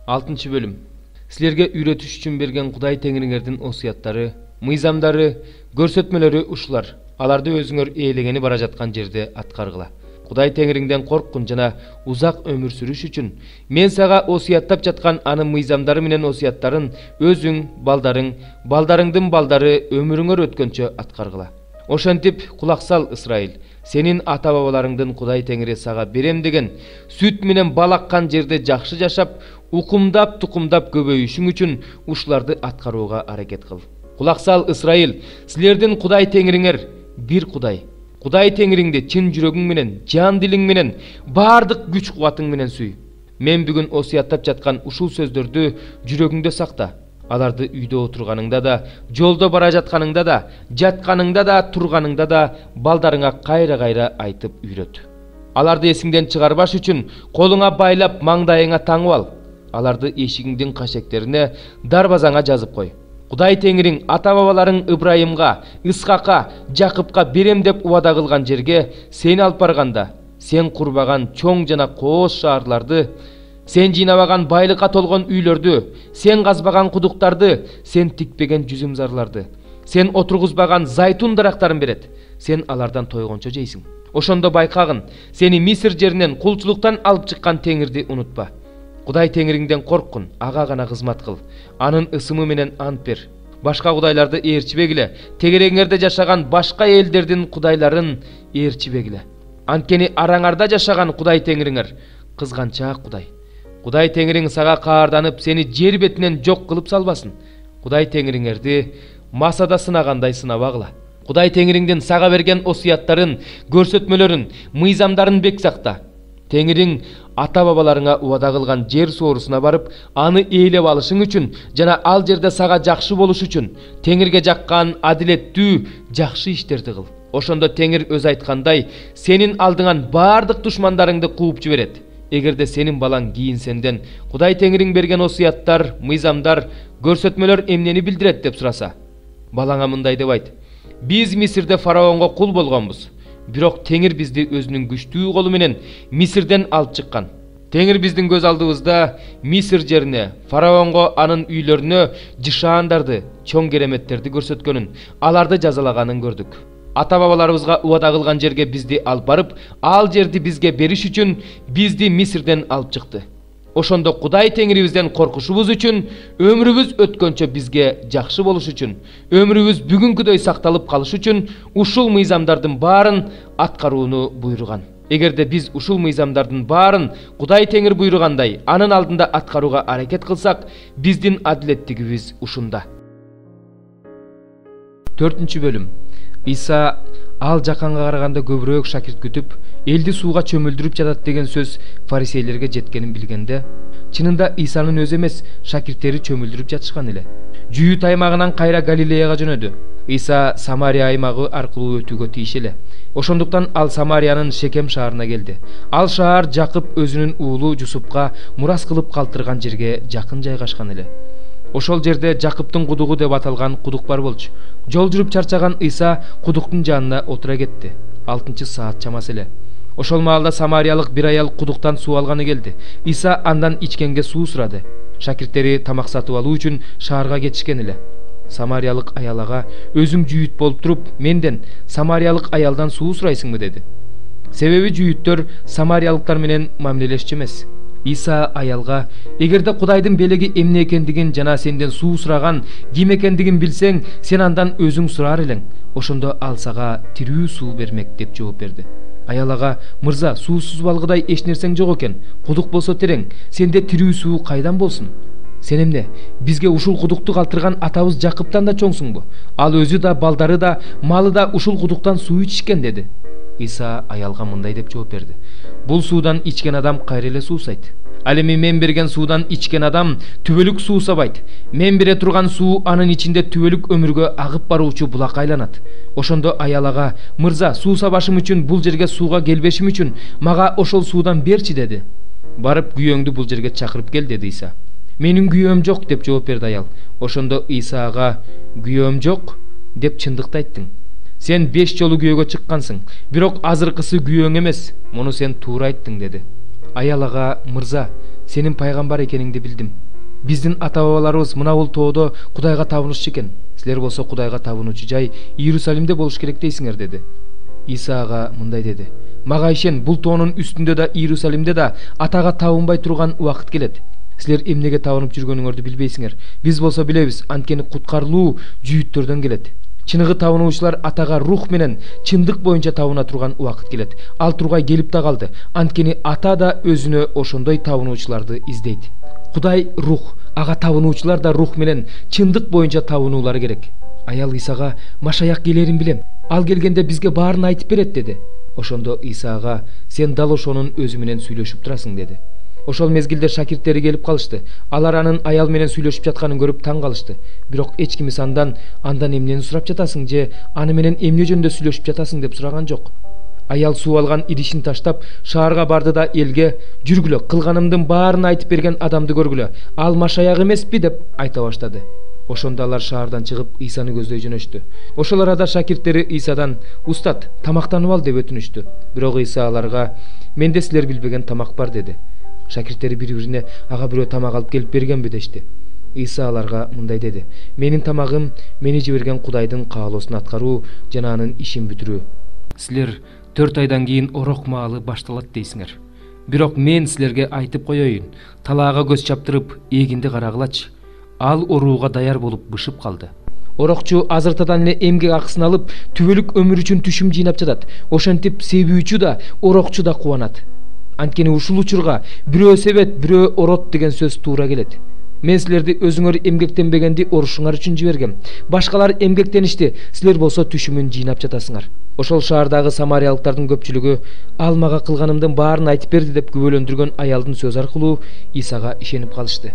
6 bölüm. Силерге үйрөтүш үчүн берген Кудай Теңириңердин осуяттары, мыйзамдары, көрсөтмөлөрү ушулар. Аларды өзүңөр ээлегени бара жаткан жерде аткаргыла. Кудай Теңириңден корккун жана узак өмүр сүрүш үчүн мен сага осуяттап жаткан анын мыйзамдары менен осуяттарын өзүң, балдарың, балдарыңдын балдары өмүрүңөр өткөнчө аткаргыла. Ошентип кулак сал, Исраил. Сенин ата-бабаларыңдын Кудай Теңири сага берем деген сүт менен бал аккан жерде жакшы жашап, укумдап тукумдап көбөйүшүң үчүн ушуларды аткарууга аракет кыл. Кулак сал, Исраил. Силердин Кудай Теңириңер бир Кудай. Кудай Теңириңди чын жүрөгүң менен, жан дилиң менен, бардык күч кубатың менен сүй. Мен бүгүн осуяттап жаткан ушул сөздөрдү жүрөгүңдө сакта. Аларды үйдө отурганыңда да, жолдо бара жатканыңда да, жатканыңда да, турганыңда да балдарыңа кайра-кайра айтып үйрөт. Аларды эсиңден чыгарбаш үчүн колуңа байлап маңдайыңа таңып ал. Аларды эшигиңдин кашектерине, дарбазаңа жазып кой. Кудай Теңириң ата-бабаларың Ибрайымга, Исхакка, Жакыпка берем деп убада кылган жерге сени алып барганда, сен курбаган чоң жана кооз шаарларды, сен жыйнабаган байлыкка толгон үйлөрдү, сен казбаган кудуктарды, сен тикпеген жүзүмзарларды, сен отургузбаган зайтун дарактарын берет. Сен алардан тойгончо жейсиң. Ошондо байкагын, сени Мисир жеринен кулчулуктан алып чыккан Теңирди унутпа. Кудай Теңириңден корккун, ага гана кызмат кыл. Анын ысымы менен ант бер. Башка кудайларды ээрчибегиле. Тегереңерде жашаган башка элдердин кудайларын ээрчибегиле. Анткени араңарда жашаган Кудай Теңириңер кызганчаак Кудай. Кудай Теңириң сага каарданып, сени жер бетинен жок кылып салбасын. Кудай Теңириңерди масада сынагандай сынабагыла. Кудай Теңириңдин сага берген осуяттарын, көрсөтмөлөрүн, мыйзамдарын бек сакта. Теңириң ата-бабаларыңа убада кылган жер соорусуна барып, аны ээлеп алышың үчүн жана ал жерде сага жакшы болуш үчүн Теңирге жаккан адилеттүү, жакшы иштерди кыл. Ошондо Теңир өз айткандай, сенин алдыңан бардык душмандарыңды кууп жиберет. Эгерде сенин балаң кийин сенден Кудай Теңириң берген осуяттар, мыйзамдар, көрсөтмөлөр эмнени билдирет деп сураса, балаңа мындай деп айт: биз Мисирде фараонго кул болгонбуз. Бирок Теңир бизди өзүнүн күчтүү колу менен Мисирден алып чыккан. Теңир биздин көз алдыбызда Мисир жерине, фараонго, анын үйлөрүнө жышаандарды, чоң кереметтерди көрсөткөнүн, аларды жазалаганын көрдүк. Ата-бабаларыбызга убада кылган жерге бизди алып барып, ал жерди бизге бериш үчүн бизди Мисирден алып чыкты. Ошондо Кудай Теңирибизден коркушубуз үчүн, өмүрүбүз өткөнчө бизге жакшы болуш үчүн, өмүрүбүз бүгүнкүдөй сакталып калыш үчүн ушул мыйзамдардын баарын аткарууну буйруган. Эгерде биз ушул мыйзамдардын баарын Кудай Теңир буйругандай анын алдында аткарууга аракет кылсак, биздин адилеттигибиз ушунда. 4 бөлүм. Иса ал жаканга караганда көбүрөөк шакирт күтүп, элди сууга чөмүлдүрүп жатат деген сөз фарисейлерге жеткенин билгенде, чынында Исанын өзү эмес, шакирттери чөмүлдүрүп жатышкан эле. Жүйүт аймагынан кайра Галилеяга жөнөдү. Иса Самария аймагы аркылуу өтүүгө тийиш эле. Ошондуктан ал Самариянын Шекем шаарына келди. Ал шаар Жакып өзүнүн уулу Жусупка мурас кылып калтырган жерге жакын жайгашкан эле. Ошол жерде Жакыптын кудугу деп аталган кудук бар болчу. Жол жүрүп чарчаган Иса кудуктун жанына отура кетти. 6 саат чамасы эле. Ошол маалда самариялык бир аял кудуктан суу алганы келди. Иса андан ичкенге суу сурады. Шакирттери тамак сатып алуу үчүн шаарга кетишкен эле. Самариялык аялага: "Өзүң жүйүт болуп туруп, менден самариялык аялдан суу сурайсыңбы?" деди. Себеби жүйүттөр самариялыктар менен мамилелешчү эмес. Иса аялга: "Эгерде Кудайдын белеги эмне экендигин жана сенден суу сураган ким экендигин билсең, сен андан өзүң сурар элең. Ошондо ал сага тирүү суу бермек" деп жооп берди. Аял ага: "Мырза, суусуз балгыдай эч нерсең жок экен. Кудук болсо терең. Сенде тирүү суу кайдан болсун? Сен эмне, бизге ушул кудукту калтырган атабыз Жакыптан да чоңсуңбу? Ал өзү да, балдары да, малы да ушул кудуктан суу ичишкен" деди. Иса аялга мындай деп жооп берди: "Бул суудан ичкен адам кайра эле суусайт. Ал эми мен берген суудан ичкен адам түбөлүк суусабайт. Мен бере турган суу анын ичинде түбөлүк өмүргө агып баруучу булак айланат." Ошондо аял ага: "Мырза, суусабашым үчүн, бул жерге сууга келбешим үчүн мага ошол суудан берчи" деди. "Барып күйөөңдү бул жерге чакырып кел" деди Иса. "Менин күйөөм жок" деп жооп берди аял. Ошондо Иса ага: "Күйөөм жок деп чындыкты айттың. Сен 5 жолу күйөөгө чыккансың, бирок азыркысы күйөөң эмес. Муну сен туура айттың" деди. Аял ага: "Мырза, Сенин пайгамбар экениңди билдим. Биздин ата-бабаларыбыз мына бул тоодо Кудайга табынышчу экен. Силер болсо Кудайга табынуучу жай Иерусалимде болуш керек дейсиңер деди. Иса ага мындай деди: Мага ишен, бул тоонун үстүндө да Иерусалимде да атага табынбай турган убакыт келет. Силер эмнеге табынып жүргөнүңөрдү билбейсиңер. Биз болсо билебиз, анткени куткарылуу жүйүттөрдөн келет. Чыныгы табынуучулар атага рух менен чындык боюнча табына турган убакыт келет. Ал тургай келип да калды. Анткени ата да өзүнө ошондой табынуучуларды издейт. Кудай рух, ага табынуучулар да рух менен чындык боюнча табынуулары керек. Аял Исага: Машаяк келерин билем. Ал келгенде бизге баарын айтып берет деди. Ошондо Исага: Сен дал ошонун өзү менен сүйлөшүп турасың деди. Ошол мезгилде шакирттери келип калышты. Алар анын аял менен сүйлөшүп жатканын көрүп таң калышты. Бирок эч кимис андан эмнени сурап жатасың же аны менен эмне жөнүндө сүйлөшүп жатасың деп сураган жок. Аял суу алган идишин таштап шаарга барды да элге: Жүргүлө, кылганымдын баарын айтып берген адамды көргүлө. Ал Машаяк эмеспи деп айта баштады. Ошондо алар шаардан чыгып Исаны көздөй жөнөштү. Ошол арада шакирттери Исадан: Устат, тамактанып ал деп өтүнүштү. Бирок Иса аларга: Менде силер билбеген тамак бар деди. Шакирттери бири-бирине: Ага бирөө тамак алып келип бергенби дешти. Иса аларга мындай деди: Менин тамагым мени жиберген Кудайдын каалоосун аткаруу жана анын ишин бүтүрүү. Силер 4 айдан кийин орок маалы башталат дейсиңер. Бирок мен силерге айтып коеюн, талаага көз чаптырып, эгинди карагылачы. Ал орууга даяр болуп бышып калды. Орокчу азыртадан эле эмгек акысын алып, түбөлүк өмүр үчүн түшүм жыйнап жатат. Ошентип себүүчү да, орокчу да кубанат. Анткени ушул учурга бирөө себет, бирөө орот деген сөз туура келет. Мен силерди өзүңөр эмгектенбегенди орушуңар үчүн жибергем. Башкалар эмгектеништи, силер болсо түшүмүн жыйнап жатасыңар. Ошол шаардагы самариялыктардын көпчүлүгү ал мага кылганымдын баарын айтып берди деп күбөлөндүргөн аялдын сөзү аркылуу Исага ишенип калышты.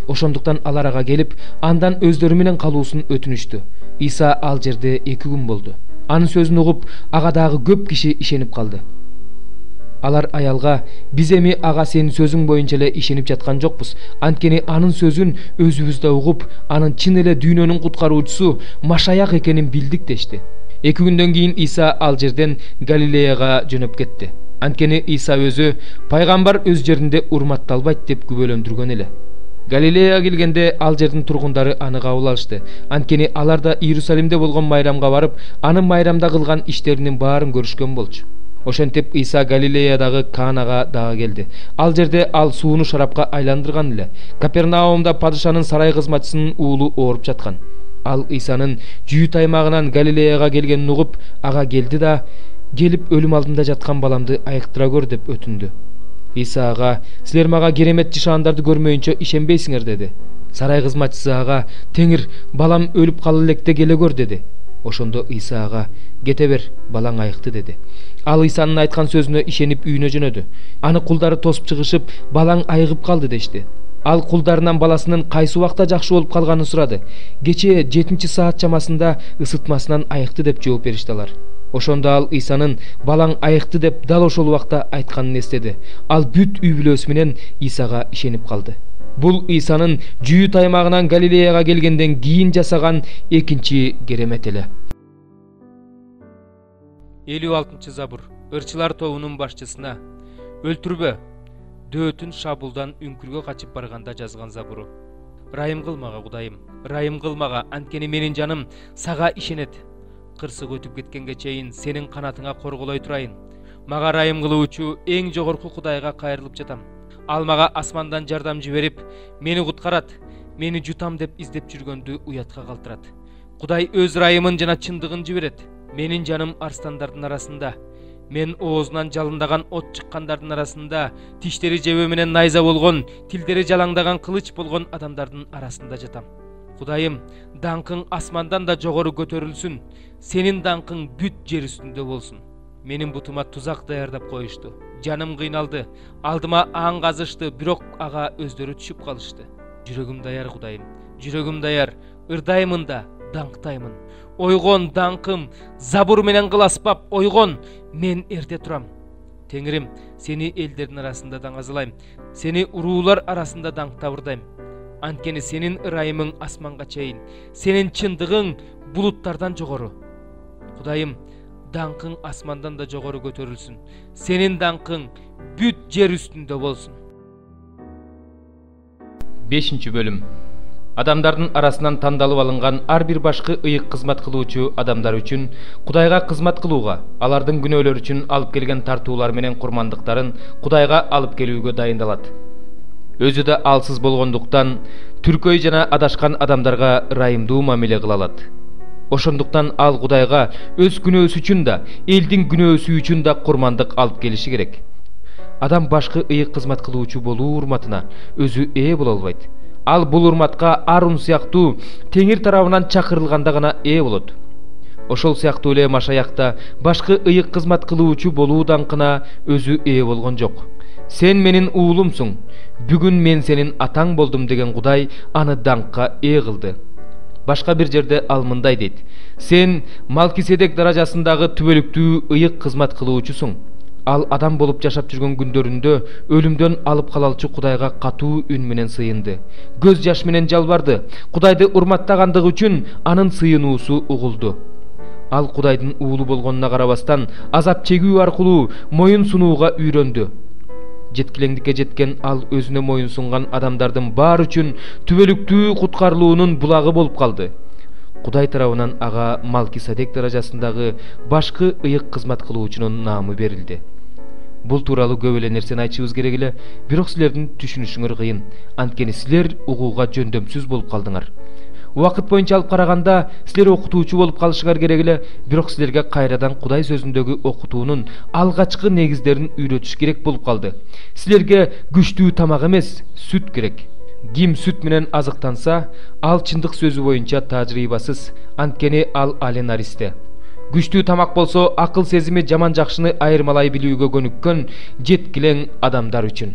Ошондуктан алар ага келип, андан өздөрү менен калуусун өтүнүштү. Иса ал жерде 2 күн болду. Анын сөзүн угуп, ага дагы көп киши ишенип калды. Алар аялга: Биз эми ага сенин сөзүң боюнча эле ишенип жаткан жокпуз. Анткени анын сөзүн өзүбүз да угуп, анын чын эле дүйнөнүн куткаруучусу Машаяк экенин билдик дешти. 2 күндөн кийин Иса ал жерден Галилеяга жөнөп кетти. Анткени Иса өзү пайгамбар өз жеринде урматталбайт деп күбөлөндүргөн эле. Галилеяга келгенде ал жердин тургундары аны кабыл алышты. Анткени алар да Иерусалимде болгон майрамга барып, анын майрамда кылган иштеринин баарын көрүшкөн болчу. Ошентип Иса Галилеядагы Канага дагы келди. Ал жерде ал сууну шарапка айландырган эле. Капернаумда падышанын сарай кызматчысынын уулу ооруп жаткан. Ал Исанын жүйүт аймагынан Галилеяга келгенин угуп, ага келди да: Келип өлүм алдында жаткан баламды айыктыра көр деп өтүндү. Иса ага: Силер мага керемет жышаандарды көрмөйүнчө ишенбейсиңер деди. Сарай кызматчысы ага: Теңир, балам өлүп кала электе келе көр деди. Ошондо Иса ага: Кете бер, балаң айыкты деди. Ал Исанын айткан сөзүнө ишенип үйүнө жөнөдү. Аны кулдары тосуп чыгышып, балаң айыгып калды дешти. Ал кулдарынан баласынын кайсы убакта жакшы болуп калганын сурады. Кечээ 7 саат чамасында ысытмасынан айыкты деп жооп беришти алар. Ошондо ал Исанын балаң айыкты деп дал ошол убакта айтканын эстеди. Ал бүт үй бүлөсү менен Исага ишенип калды. Бул Исанын жүйүт аймагынан Галилеяга келгенден кийин жасаган экинчи керемет эле. 56 забур. Ырчылар тобунун башчысына: Өлтүрбө, дөөтүн шабулдан үңкүргө качып барганда жазган забуру. Райым кылмага Кудайым, райым кылмага, анткени менин жаным сага ишенет. Кырсык өтүп кеткенге чейин сенин канатыңа корголой турайын. Мага райым кылуучу эң жогорку Кудайга кайрылып жатам. Ал мага асмандан жардам жиберип, мени куткарат, мени жутам деп издеп жүргөндү уятка калтырат. Кудай өз райымын жана чындыгын жиберет. Менин жаным арстандардын арасында, мен оозунан жалындаган от чыккандардын арасында, тиштери жебе менен найза болгон, тилдери жалаңдаган кылыч болгон адамдардын арасында жатам. Кудайым, даңкың асмандан да жогору көтөрүлсүн, сенин даңкың бүт жер үстүндө болсун. Менин бутума тузак даярдап коюшту. Жаным кыйналды, алдыма аң казышты, бирок ага өздөрү түшүп калышты. Жүрөгүм даяр Кудайым, жүрөгүм даяр, ырдаймын да, даңктаймын. Ойгон даңкым, забур менен кыл аспап, ойгон, мен эрте турам. Теңирим, сени элдердин арасында даңазалайм, сени уруулар арасында даңктабырдайм. Анткени сенин ырайымың асманга чейин, сенин чындыгың булуттардан жогору. Кудайым, даңкың асмандан да жогору көтөрүлсүн, сенин даңкың бүт жер үстүндө болсун. 5 bölüm. Адамдардын арасынан тандалып алынган ар бир башкы ыйык кызмат кылуучу адамдар үчүн Кудайга кызмат кылууга, алардын күнөөлөрү үчүн алып келген тартуулар менен курмандыктарын Кудайга алып келүүгө дайындалат. Өзү да алсыз болгондуктан түркөй жана адашкан адамдарга ырайымдуу мамиле кыла алат. Ошондуктан ал Кудайга өз күнөөсү үчүн да, элдин күнөөсү үчүн да курмандык алып келиши керек. Адам башкы ыйык кызмат кылуучу болуу урматына өзү ээ боло албайт. Ал бул урматка Арун сыяктуу Теңир тарабынан чакырылганда гана ээ болот. Ошол сыяктуу эле Машаякта башкы ыйык кызмат кылуучу болуу даңкына өзү ээ болгон жок. Сен менин уулумсуң, бүгүн мен сенин атаң болдум деген Кудай аны даңкка ээ кылды. Башка бир жерде ал мындай дейт: сен Малкиседек даражасындагы түбөлүктүү ыйык кызмат кылуучусуң. Ал адам болуп жашап жүргөн күндөрүндө өлүмдөн алып калалчы Кудайга катуу үн менен сыйынды. Көз жаш менен жалбарды. Кудайды урматтагандыгы үчүн анын сыйынуусу угулду. Ал Кудайдын уулу болгонуна карабастан азап чегүү аркылуу моюн сунууга үйрөндү. Жеткилеңдикке жеткен ал өзүнө моюн сунган адамдардын баары үчүн түбөлүктүү куткарылуунун булагы болуп калды. Кудай тарабынан ага Малкиседек даражасындагы башкы ыйык кызмат кылуучунун наамы берилди. Бул тууралуу көп эле нерсени айтышыбыз керек эле, бирок силердин түшүнүшүңөр кыйын. Анткени силер угууга жөндөмсүз болуп калдыңар. Убакыт боюнча алып караганда силер окутуучу болуп калышыңар керек эле, бирок силерге кайрадан Кудай сөзүндөгү окутуунун алгачкы негиздерин үйрөтүш керек болуп калды. Силерге күчтүү тамак эмес, сүт керек. Ким сүт менен азыктанса, ал чындык сөзү боюнча тажрыйбасыз, анткени ал аленаристе. Күчтүү тамак болсо акыл сезими жаман жакшыны айырмалай билүүгө көнүккөн жеткилең адамдар үчүн.